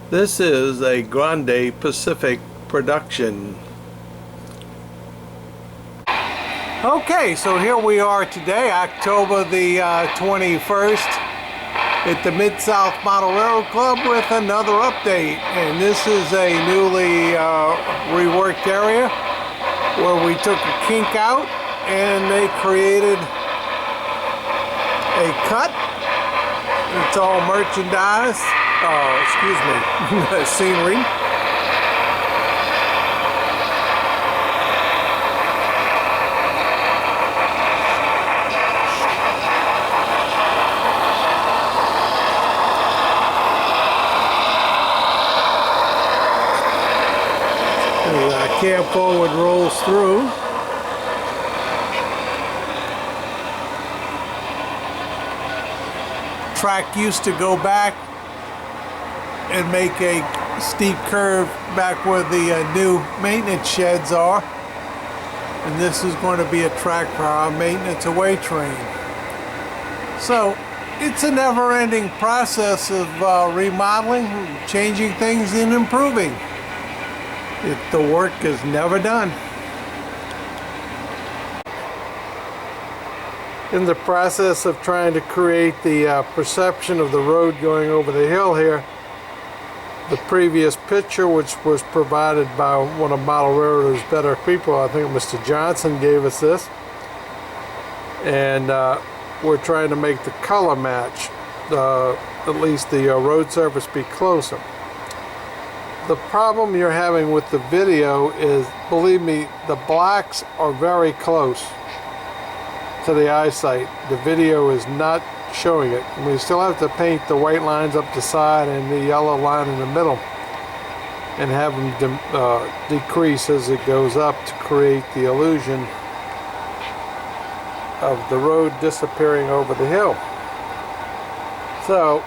This is a Grande Pacific production. Okay, so here we are today, October the 21st, at the Mid-South Model Railroad Club with another update. And this is a newly reworked area where we took a kink out and they created a cut. It's all merchandise. Scenery. Cab forward rolls through. Track used to go back and make a steep curve back where the new maintenance sheds are, and this is going to be a track for our maintenance away train. So it's a never-ending process of remodeling, changing things, and improving. The work is never done. In the process of trying to create the perception of the road going over the hill here, the previous picture, which was provided by one of Model Railroad's better people, I think Mr. Johnson, gave us this, and we're trying to make the color match, at least the road surface be closer. The problem you're having with the video is, believe me, the blacks are very close to the eyesight. The video is not showing it. We still have to paint the white lines up the side and the yellow line in the middle and have them decrease as it goes up to create the illusion of the road disappearing over the hill. So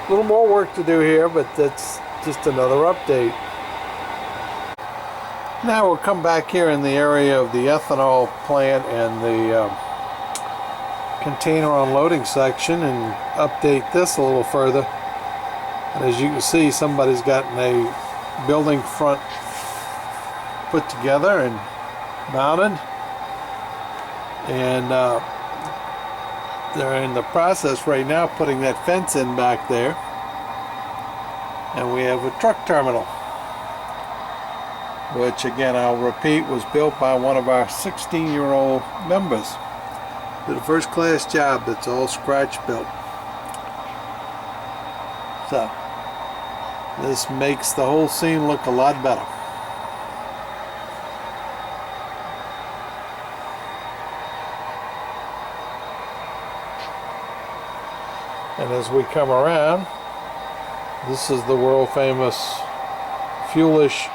a little more work to do here, but that's just another update. Now we'll come back here in the area of the ethanol plant and the container unloading section and update this a little further. And as you can see, somebody's gotten a building front put together and mounted, and they're in the process right now putting that fence in back there. And we have a truck terminal, which again, I'll repeat, was built by one of our 16-year-old members. Did a first-class job. That's all scratch built. So this makes the whole scene look a lot better. And as we come around, this is the world-famous Fuelish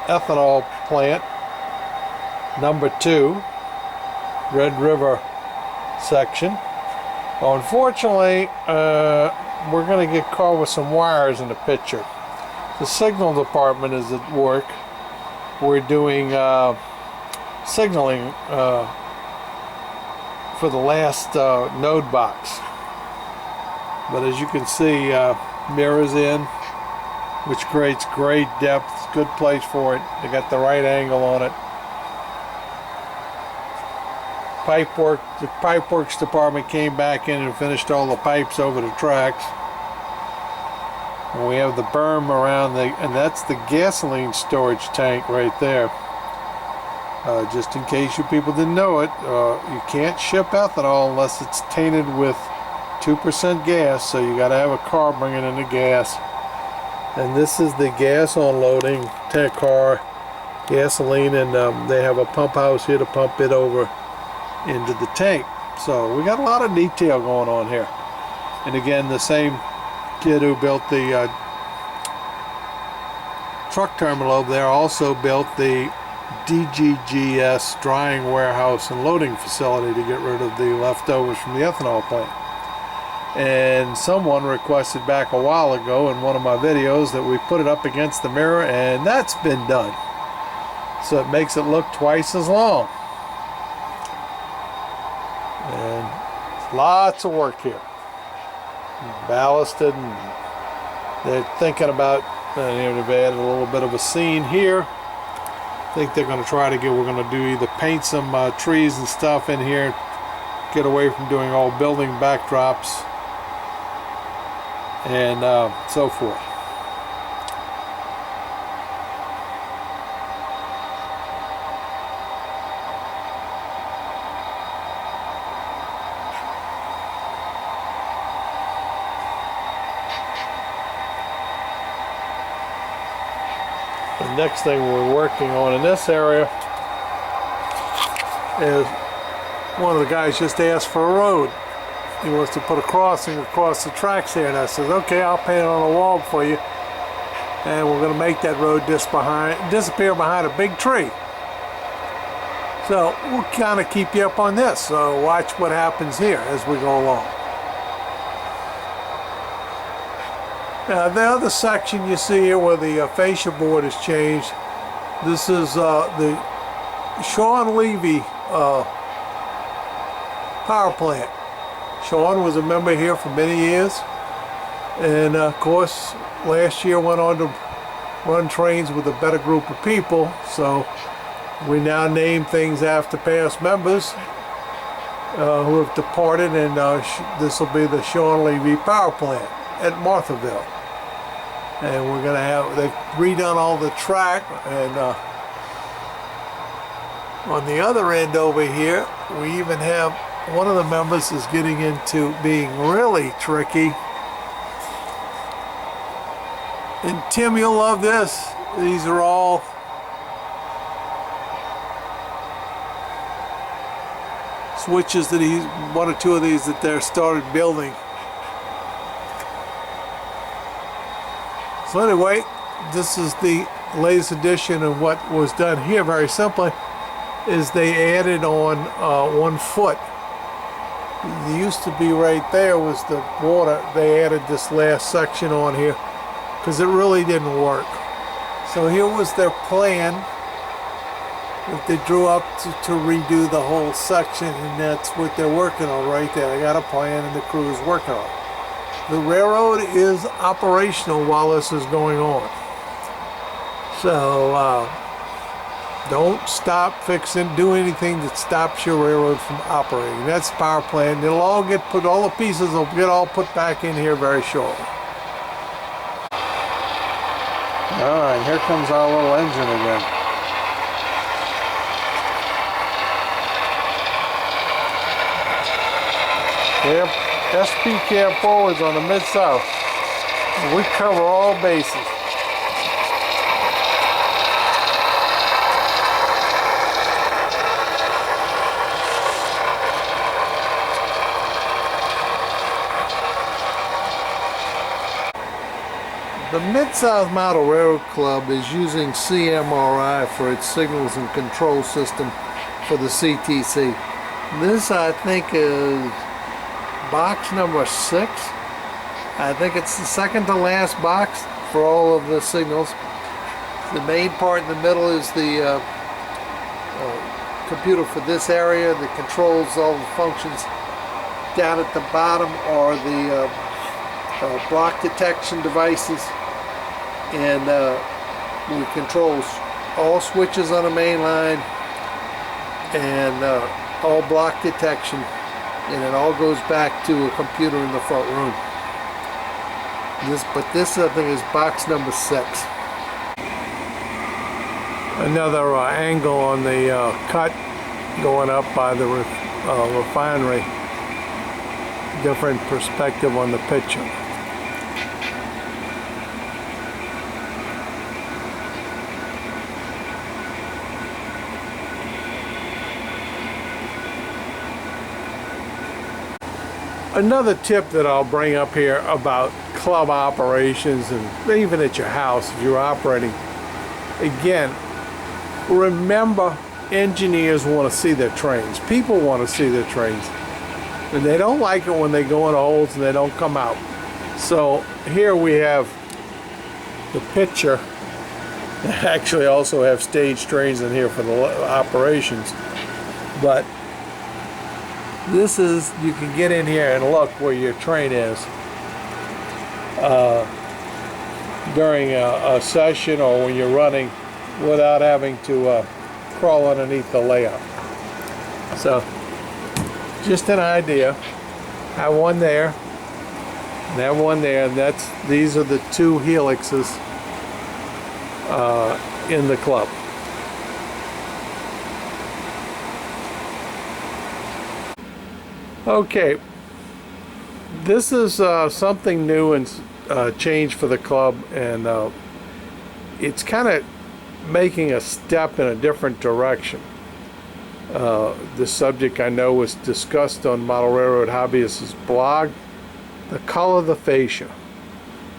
ethanol plant, number 2, Red River section. Well, unfortunately, we're going to get caught with some wires in the picture. The signal department is at work. We're doing signaling for the last node box. But as you can see, mirrors in, which creates great depth. Good place for it. They got the right angle on it. Pipework, the pipeworks department came back in and finished all the pipes over the tracks. And we have the berm around and that's the gasoline storage tank right there. Just in case you people didn't know it, you can't ship ethanol unless it's tainted with 2% gas, so you got to have a car bringing in the gas. And this is the gas unloading tank car, gasoline, and they have a pump house here to pump it over into the tank. So we got a lot of detail going on here. And again, the same kid who built the truck terminal over there also built the DGGS drying warehouse and loading facility to get rid of the leftovers from the ethanol plant. And someone requested back a while ago in one of my videos that we put it up against the mirror, and that's been done. So it makes it look twice as long. And lots of work here. Ballasted and They're thinking about, they've added a little bit of a scene here. I think they're going to try to we're going to do either paint some trees and stuff in here, get away from doing all building backdrops and so forth. The next thing we're working on in this area is one of the guys just asked for a road. He wants to put a crossing across the tracks here, and I said, okay, I'll paint it on a wall for you, and we're going to make that road disappear behind a big tree. So we'll kind of keep you up on this, so watch what happens here as we go along. Now the other section you see here where the fascia board has changed, this is the Sean Levy power plant. Sean was a member here for many years, and of course last year went on to run trains with a better group of people, so we now name things after past members who have departed, and this will be the Sean Levy power plant at Marthaville. And we're going to have, they've redone all the track, and on the other end over here we even have one of the members is getting into being really tricky. And Tim, you'll love this. These are all switches that one or two of these that they're started building. So anyway, this is the latest edition of what was done here. Very simply, is they added on 1 foot. It used to be right there was the water. They added this last section on here because it really didn't work. So here was their plan that they drew up to redo the whole section, and that's what they're working on right there. They got a plan and the crew is working on it. The railroad is operational while this is going on. So don't stop fixing, do anything that stops your railroad from operating. That's the power plant. It'll all get put, all the pieces will get all put back in here very shortly. All right, here comes our little engine again. Yep, SP cab forwards on the Mid-South. We cover all bases. The Mid-South Model Railroad Club is using CMRI for its signals and control system for the CTC. This, I think, is box number 6. I think it's the second to last box for all of the signals. The main part in the middle is the computer for this area that controls all the functions. Down at the bottom are the block detection devices, and it controls all switches on the main line and all block detection, and it all goes back to a computer in the front room. But this I think is box number 6. Another angle on the cut going up by the refinery. Different perspective on the picture. Another tip that I'll bring up here about club operations, and even at your house if you're operating, again, remember, engineers want to see their trains. People want to see their trains. And they don't like it when they go in holes and they don't come out. So here we have the picture. They actually also have stage trains in here for the operations. But this is, you can get in here and look where your train is. during a session or when you're running without having to crawl underneath the layout. So just an idea. Have one there and have one there, and these are the two helixes in the club. Okay, this is something new and change for the club, and it's kind of making a step in a different direction. This subject I know was discussed on Model Railroad Hobbyist's blog. The color of the fascia.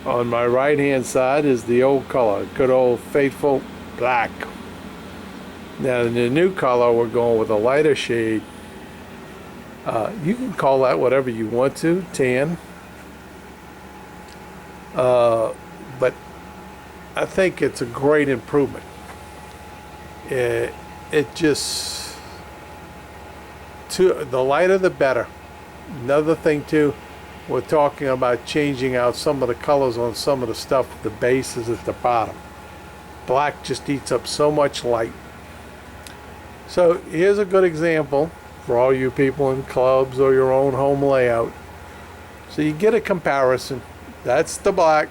On my right hand side is the old color, good old faithful black. Now in the new color we're going with a lighter shade. You can call that whatever you want to, tan. But I think it's a great improvement. It just, the lighter the better. Another thing too, we're talking about changing out some of the colors on some of the stuff. The base is at the bottom. Black just eats up so much light. So here's a good example for all you people in clubs or your own home layout. So you get a comparison. That's the black,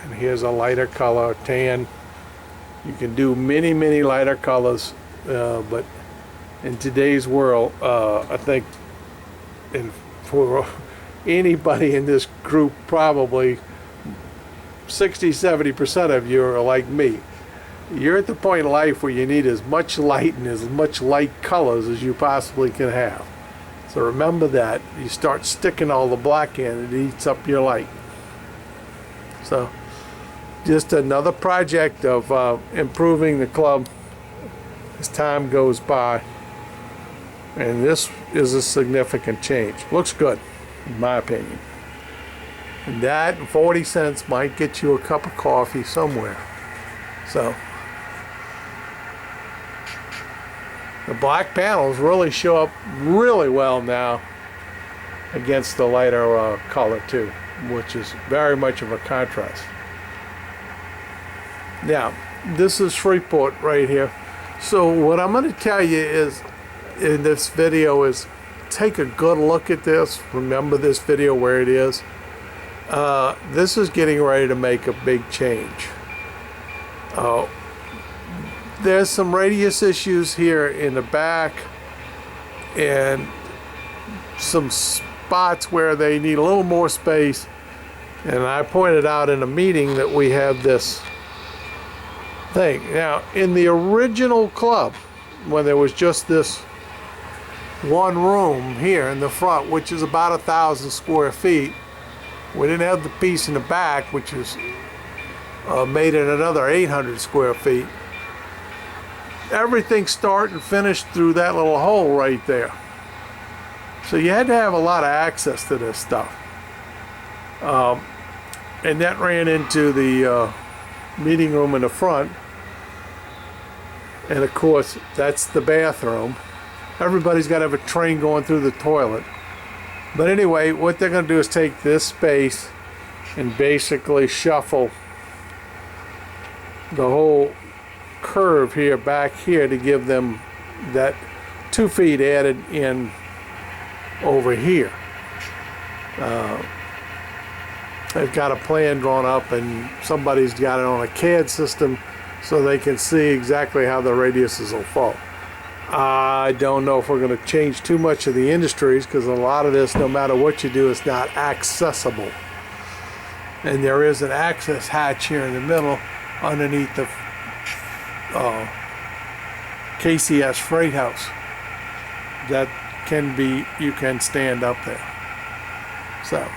and here's a lighter color, tan. You can do many, many lighter colors, but in today's world, I think, and for anybody in this group, probably 60–70% of you are like me. You're at the point in life where you need as much light and as much light colors as you possibly can have. So remember that. You start sticking all the black in, it eats up your light. So just another project of improving the club as time goes by. And this is a significant change. Looks good, in my opinion. And that and 40 cents might get you a cup of coffee somewhere. So the black panels really show up really well now against the lighter color too, which is very much of a contrast. Now, this is Shreveport right here. So what I'm going to tell you is, in this video, is take a good look at this. Remember this video where it is. This is getting ready to make a big change. There's some radius issues here in the back and some spots where they need a little more space, and I pointed out in a meeting that we have this thing. Now in the original club, when there was just this one room here in the front, which is about 1,000 square feet, we didn't have the piece in the back, which is made it another 800 square feet. Everything started and finished through that little hole right there. So you had to have a lot of access to this stuff. And that ran into the meeting room in the front. And of course, that's the bathroom. Everybody's got to have a train going through the toilet. But anyway, what they're going to do is take this space and basically shuffle the whole curve here back here to give them that 2 feet added in over here. They've got a plan drawn up, and somebody's got it on a CAD system so they can see exactly how the radiuses will fall. I don't know if we're going to change too much of the industries, because a lot of this, no matter what you do, is not accessible. And there is an access hatch here in the middle underneath the KCS Freight House that can be, you can stand up there. So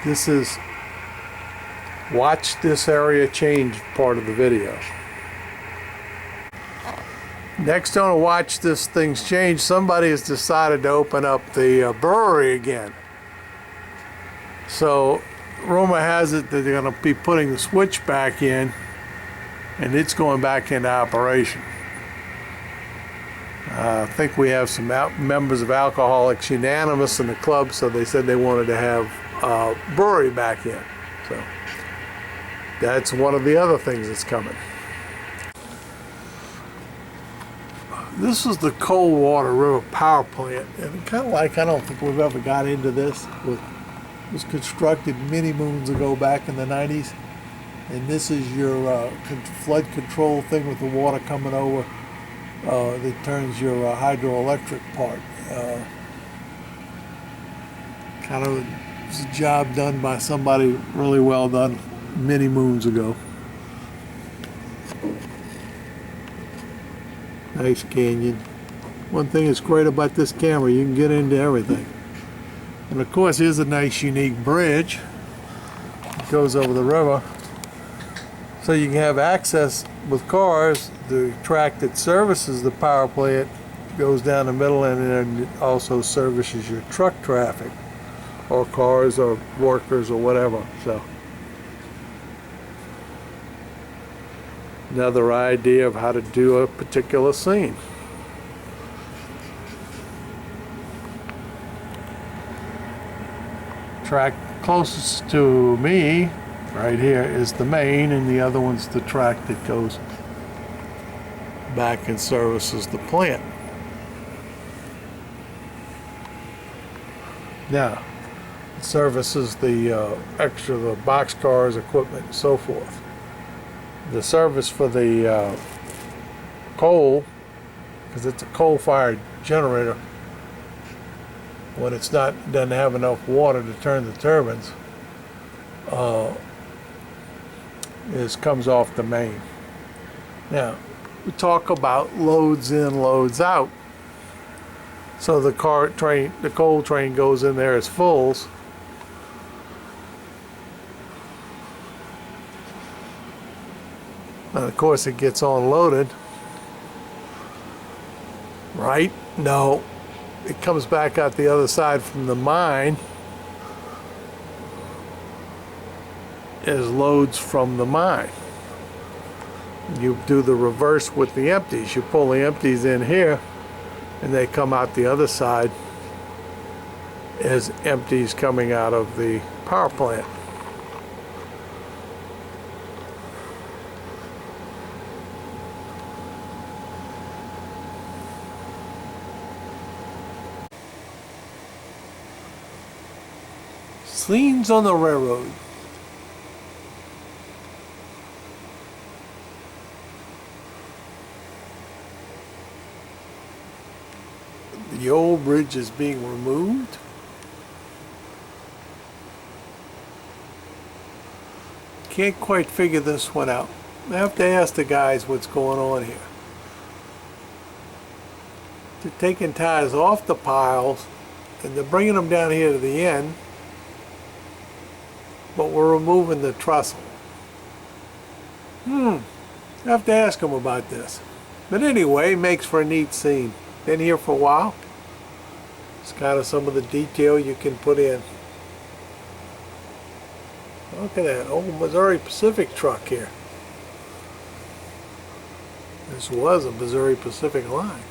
this is watch this area change part of the video. Next on to watch this things change, somebody has decided to open up the brewery again. So rumor has it that they're going to be putting the switch back in, and it's going back into operation. I think we have some members of Alcoholics Unanimous in the club, so they said they wanted to have brewery back in. So That's one of the other things that's coming. This is the Coldwater River Power Plant, and kind of like, I don't think we've ever got into this. It was constructed many moons ago back in the 90s, and this is your flood control thing with the water coming over that turns your hydroelectric part. Kind of was a job done by somebody really well done many moons ago. Nice canyon. One thing that's great about this camera, you can get into everything. And of course, here's a nice unique bridge. It goes over the river. So you can have access with cars. The track that services the power plant goes down the middle, and then it also services your truck traffic, or cars or workers or whatever. So another idea of how to do a particular scene. Track closest to me right here is the main, and the other one's the track that goes back and services the plant. Now, it services the the box cars, equipment, and so forth. The service for the coal, because it's a coal-fired generator, when it's doesn't have enough water to turn the turbines, comes off the main. Now, we talk about loads in, loads out. So the coal train goes in there as fulls. And of course it gets unloaded. Right? No. It comes back out the other side from the mine as loads from the mine. You do the reverse with the empties. You pull the empties in here, and they come out the other side as empties coming out of the power plant. Scenes on the railroad. The old bridge is being removed. Can't quite figure this one out. I have to ask the guys what's going on here. They're taking ties off the piles and they're bringing them down here to the end, but we're removing the trestle. I have to ask them about this. But anyway, it makes for a neat scene. Been here for a while. It's kind of some of the detail you can put in. Look at that old Missouri Pacific truck here. This was a Missouri Pacific line.